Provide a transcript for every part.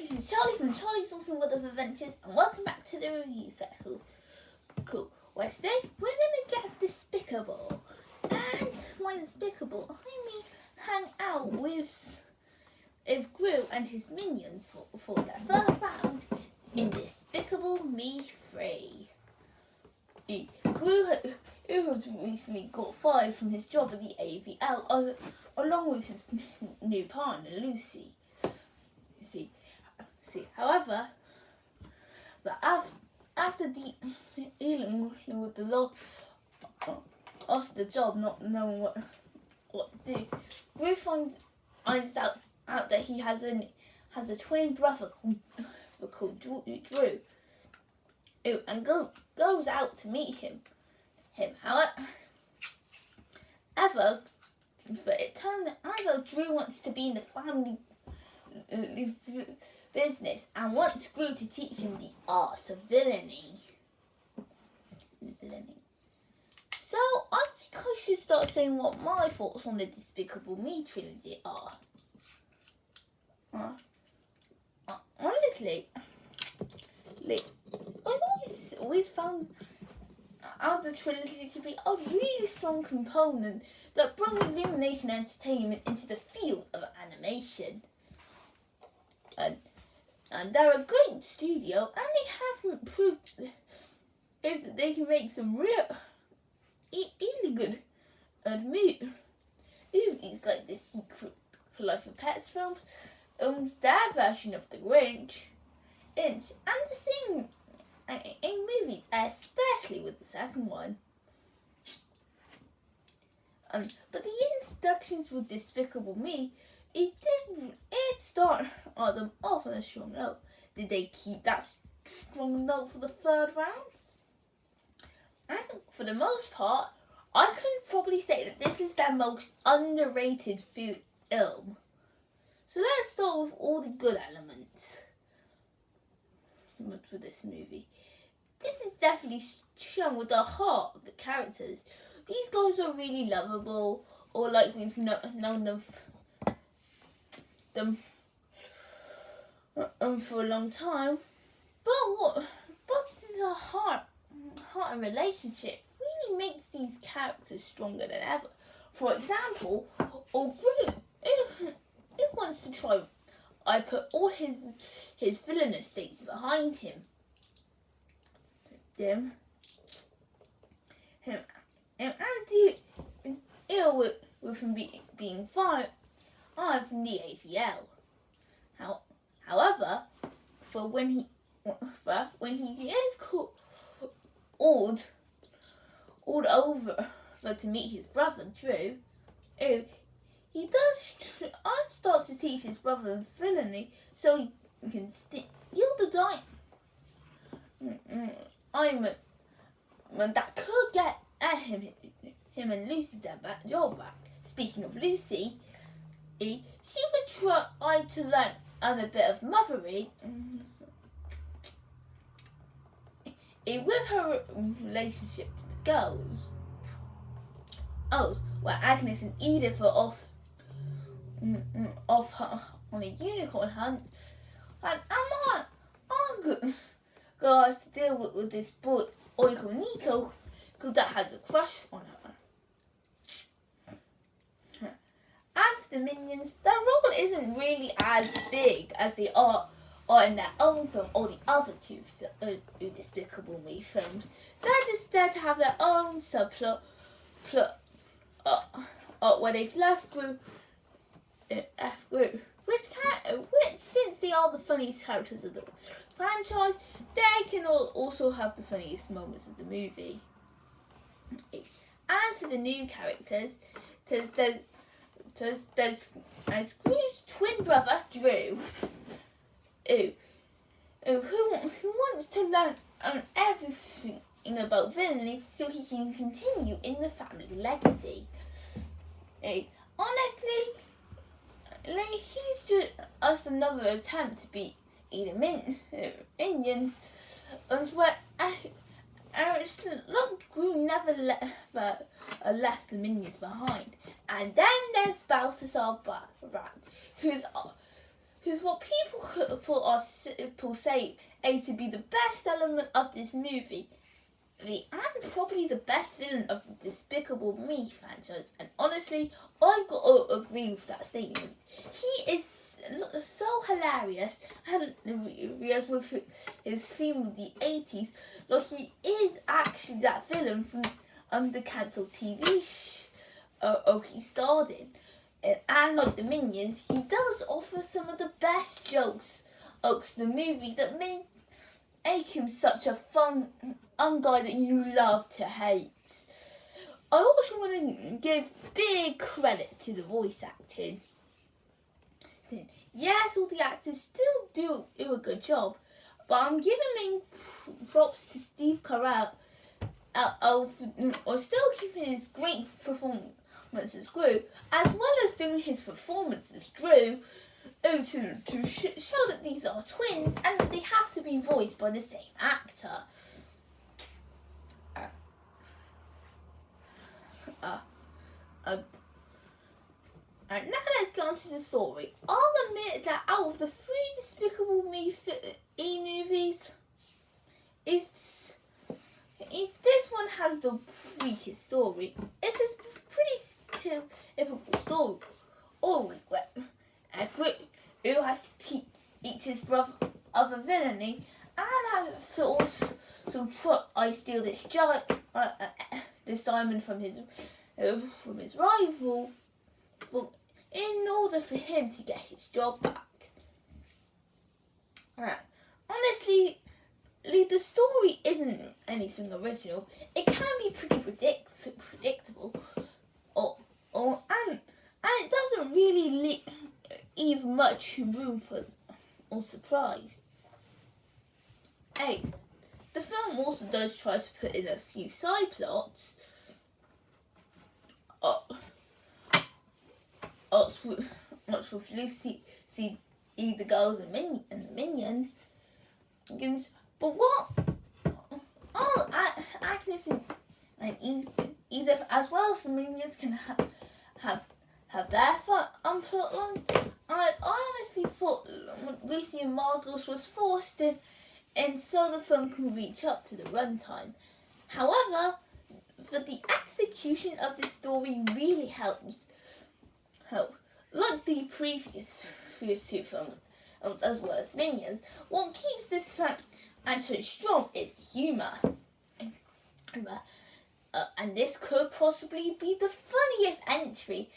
this is Charlie from Charlie's Awesome World of Adventures, and welcome back to the review circle. Cool. Well, today we're gonna get Despicable, and by Despicable I mean hang out with Gru and his minions for their third round in Despicable Me 3. Gru has recently got fired from his job at the AVL, along with his new partner Lucy. However, after dealing with the loss of the job, not knowing what to do, Gru finds out that he has a twin brother called Drew, and goes out to meet him. However, it turns out Drew wants to be in the family business and wants Gru to teach him the art of villainy. So I think I should start saying what my thoughts on the Despicable Me trilogy are. Honestly, I always found the trilogy to be a really strong component that brought Illumination Entertainment into the field of animation. And they're a great studio, and they haven't proved if they can make some really good movies like The Secret Life of Pets films, their version of The Grinch, and the same in movies, especially with the second one. But the introductions with Despicable Me, it start them off on a strong note. Did they keep that strong note for the third round? And for the most part, I can probably say that this is their most underrated film. So let's start with all the good elements for this movie. This is definitely shown with the heart of the characters. These guys are really lovable, or like we've known them for a long time. But the heart and relationship really makes these characters stronger than ever. For example, Gru, who wants to try, I put all his villainous states behind him. And deal with him being fired from the AVL. However, when he is called over to meet his brother Drew, he does start to teach his brother villainy so he can steal the diamond that could get him and Lucy their job back. Speaking of Lucy, she would try to learn a bit of mothery with her relationship with the girls. Where Agnes and Edith are off on a unicorn hunt, and our girls to deal with this boy called Nico, that has a crush on her. As for the minions, their role isn't really as big as they are in their own film or the other two Despicable Me films. They're just there to have their own subplot where they've left Gru, which since they are the funniest characters of the franchise, they can also have the funniest moments of the movie. As for the new characters, there's Gru's twin brother Drew, who wants to learn everything about villainy so he can continue in the family legacy. Honestly, he's just another attempt to beat the minions, and where it's like Gru never left the minions behind. And then there's Balthazar Brand, who's what people say to be the best element of this movie, and probably the best villain of the Despicable Me franchise. And honestly, I've got to agree with that statement. He is so hilarious, and with his theme of the 80s, like he is actually that villain from the cancelled TV show he starred in. And like the Minions, he does offer some of the best jokes of the movie that make him such a fun guy that you love to hate. I also want to give big credit to the voice acting. Yes, all the actors still do a good job, but I'm giving main props to Steve Carell or still keeping his great performances through, as well as doing his performances through to show that these are twins and that they have to be voiced by the same actor. And now let's get on to the story. I'll admit that out of the 3 Despicable Me movies, this one has the weakest story. It's a pretty typical story. All regret. A group who has to teach his brother of a villainy and has to also I steal this this diamond from his rival in order for him to get his job back. Honestly, the story isn't anything original. It can be pretty predictable, and it doesn't really leave much room for surprise. 8. The film also does try to put in a few side plots. With Lucy, the girls and the Minions. But what all Agnes and Edith, as well as the Minions, can have their plot line. I honestly thought Lucy and Margot's was forced in so the film can reach up to the runtime. However, for the execution of this story really helps. Like the previous 2 films, as well as Minions, what keeps this franchise strong is the humour. And this could possibly be the funniest entry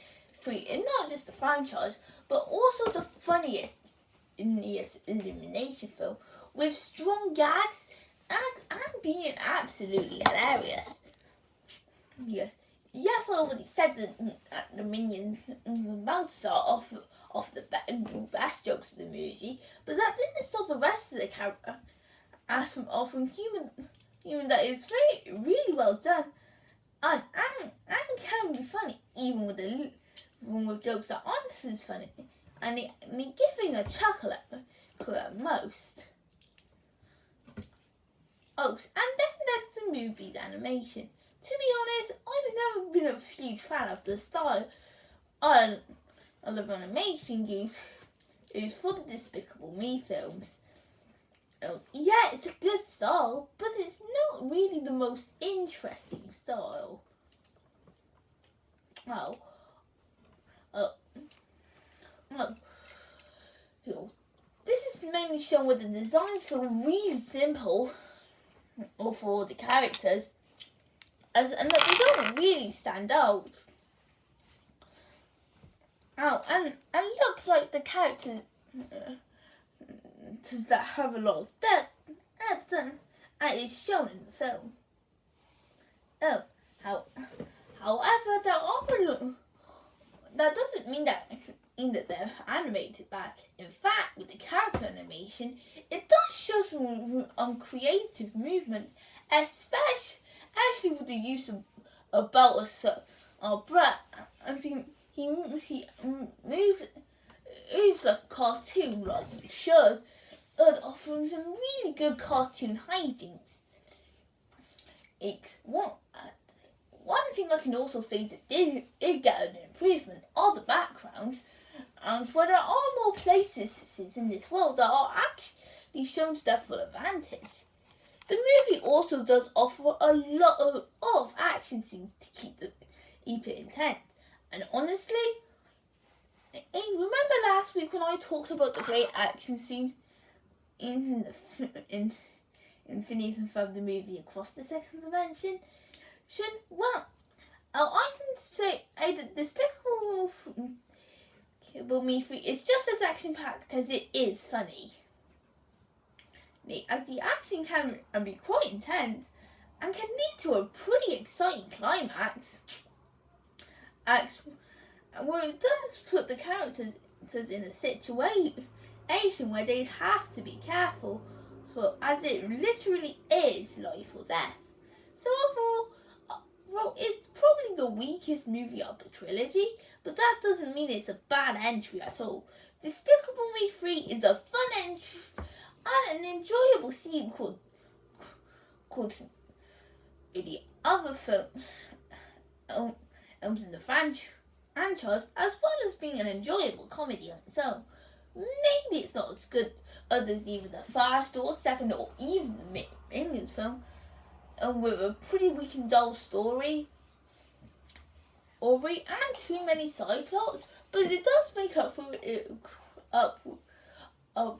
in not just the franchise, but also the funniest elimination film, with strong gags and being absolutely hilarious. Yes, I already said that the Minions and Balthazar off the best jokes of the movie, but that didn't stop the rest of the character as from offering human that is really well done and can be funny, even with jokes that aren't as funny, and giving a chuckle at most. And then there's the movie's animation. To be honest, I've never been a huge fan of the style of animation used for the Despicable Me films. Yeah, it's a good style, but it's not really the most interesting style. This is mainly shown where the designs feel really simple, or for the characters, and that they don't really stand out. And looks like the characters that have a lot of depth as is shown in the film. However, that doesn't mean that they're animated bad. In fact, with the character animation, it does show some creative movements, especially with the use of Balthazar Brett. He moves like a cartoon, like he should, offering some really good cartoon hijinks. One thing I can also say that did get an improvement are the backgrounds. and where there are more places in this world that are actually shown to their full advantage. The movie also does offer a lot of action scenes to keep it intense. And honestly, remember last week when I talked about the great action scene in Phineas and Ferb the movie Across the Second Dimension? Well, I can say that Despicable Me 3 is just as action-packed as it is funny. As the action can be quite intense and can lead to a pretty exciting climax, where it does put the characters in a situation where they have to be careful, as it literally is life or death. So overall, it's probably the weakest movie of the trilogy, but that doesn't mean it's a bad entry at all. Despicable Me 3 is a fun entry and an enjoyable sequel called the other films in the franchise, as well as being an enjoyable comedy on its own. Maybe it's not as good as either the first or second or even the Minions film, with a pretty weak and dull story and too many side plots, but it does make up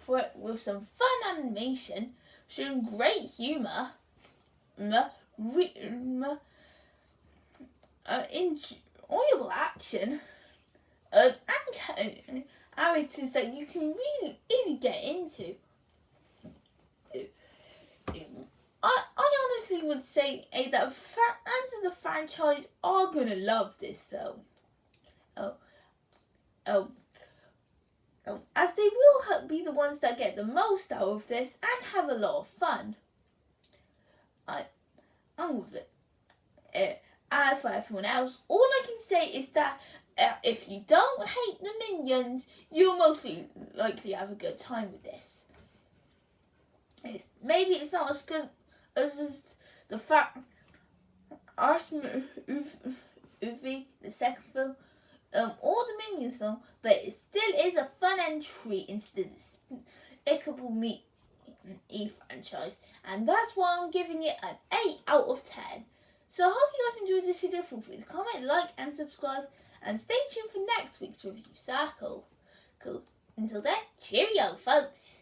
for it with some fun animation, showing great humour, enjoyable action, and characters that you can really get into. I honestly would say that fans of the franchise are going to love this film. As they will be the ones that get the most out of this and have a lot of fun. And with it. As for everyone else, all I can say is that if you don't hate the Minions, you'll most likely have a good time with this. Maybe it's not as good as the movie, the second film, or the Minions film, but it still is a fun entry into the Despicable Me franchise, and that's why I'm giving it an 8 out of 10. So I hope you guys enjoyed this video. Feel free to comment, like, and subscribe, and stay tuned for next week's review circle. Cool. Until then, cheerio, folks.